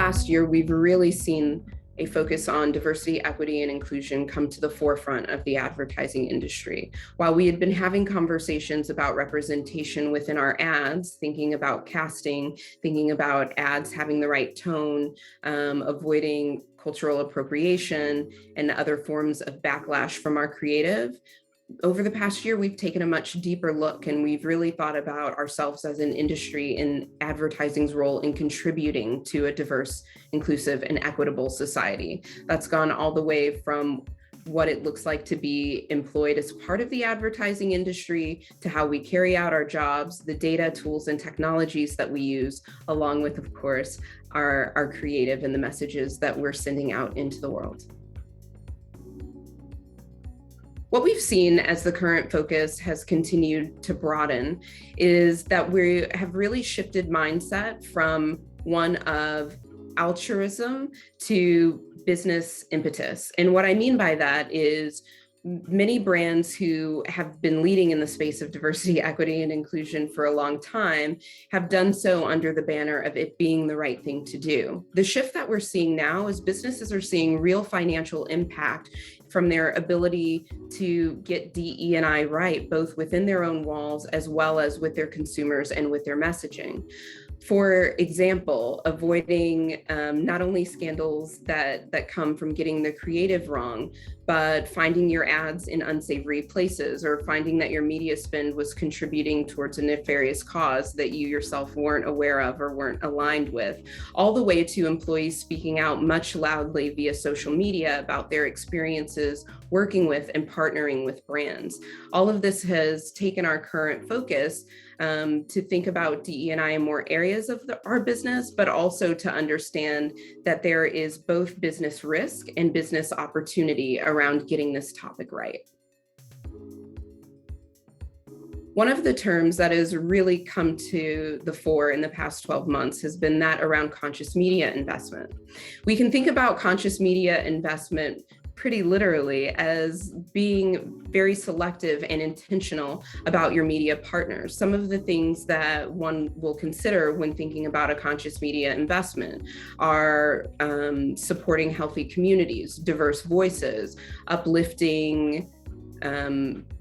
past year, we've really seen a focus on diversity, equity, and inclusion come to the forefront of the advertising industry. While we had been having conversations about representation within our ads, thinking about casting, thinking about ads having the right tone, avoiding cultural appropriation and other forms of backlash from our creative, over the past year, we've taken a much deeper look, and we've really thought about ourselves as an industry in advertising's role in contributing to a diverse, inclusive, and equitable society. That's gone all the way from what it looks like to be employed as part of the advertising industry to how we carry out our jobs, the data, tools, and technologies that we use, along with, of course, our creative and the messages that we're sending out into the world. What we've seen as the current focus has continued to broaden is that we have really shifted mindset from one of altruism to business impetus. And what I mean by that is many brands who have been leading in the space of diversity, equity, and inclusion for a long time have done so under the banner of it being the right thing to do. The shift that we're seeing now is businesses are seeing real financial impact from their ability to get DE&I right, both within their own walls as well as with their consumers and with their messaging. For example, avoiding not only scandals that come from getting the creative wrong, but finding your ads in unsavory places or finding that your media spend was contributing towards a nefarious cause that you yourself weren't aware of or weren't aligned with, all the way to employees speaking out much loudly via social media about their experiences working with and partnering with brands. All of this has taken our current focus to think about DE&I in more areas of our business, but also to understand that there is both business risk and business opportunity around getting this topic right. One of the terms that has really come to the fore in the past 12 months has been that around conscious media investment. We can think about conscious media investment pretty literally as being very selective and intentional about your media partners. Some of the things that one will consider when thinking about a conscious media investment are supporting healthy communities, diverse voices, uplifting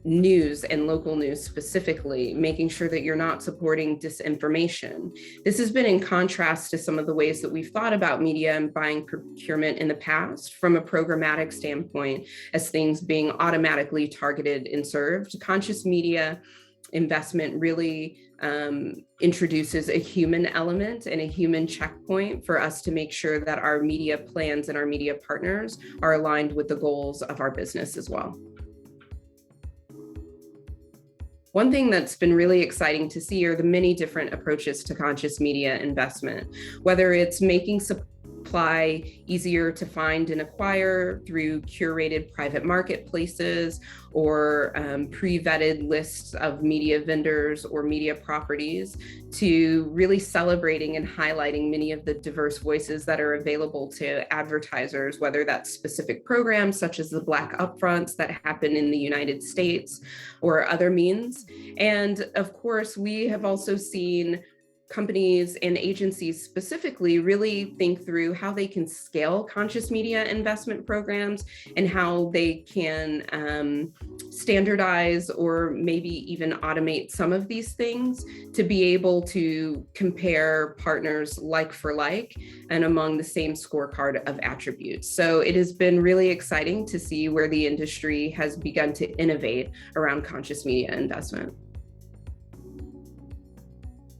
news and local news specifically, making sure that you're not supporting disinformation. This has been in contrast to some of the ways that we've thought about media and buying procurement in the past from a programmatic standpoint as things being automatically targeted and served. Conscious media investment really introduces a human element and a human checkpoint for us to make sure that our media plans and our media partners are aligned with the goals of our business as well. One thing that's been really exciting to see are the many different approaches to conscious media investment, whether it's making supply easier to find and acquire through curated private marketplaces or pre-vetted lists of media vendors or media properties, to really celebrating and highlighting many of the diverse voices that are available to advertisers, whether that's specific programs such as the Black Upfronts that happen in the United States or other means. And of course, we have also seen companies and agencies specifically really think through how they can scale conscious media investment programs and how they can standardize or maybe even automate some of these things to be able to compare partners like for like and among the same scorecard of attributes. So it has been really exciting to see where the industry has begun to innovate around conscious media investment.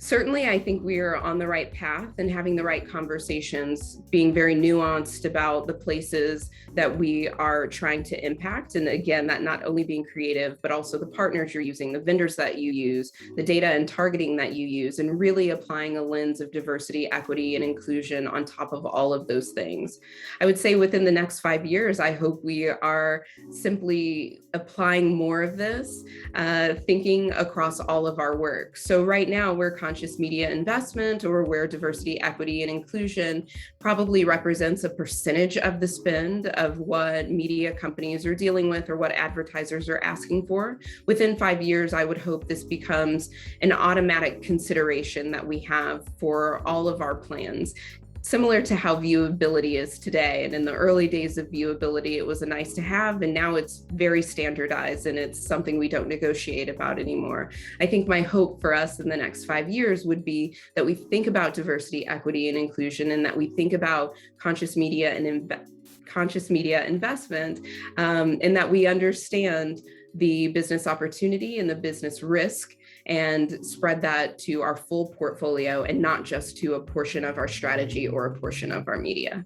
Certainly, I think we are on the right path and having the right conversations, being very nuanced about the places that we are trying to impact. And again, that not only being creative, but also the partners you're using, the vendors that you use, the data and targeting that you use, and really applying a lens of diversity, equity, and inclusion on top of all of those things. I would say within the next 5 years, I hope we are simply applying more of this, thinking across all of our work. So right now, we're conscious media investment, or where diversity, equity, and inclusion probably represents a percentage of the spend of what media companies are dealing with or what advertisers are asking for. Within 5 years, I would hope this becomes an automatic consideration that we have for all of our plans, similar to how viewability is today. And in the early days of viewability, it was a nice to have, and now it's very standardized and it's something we don't negotiate about anymore. I think my hope for us in the next 5 years would be that we think about diversity, equity, and inclusion, and that we think about conscious media and conscious media investment, and that we understand the business opportunity and the business risk, and spread that to our full portfolio and not just to a portion of our strategy or a portion of our media.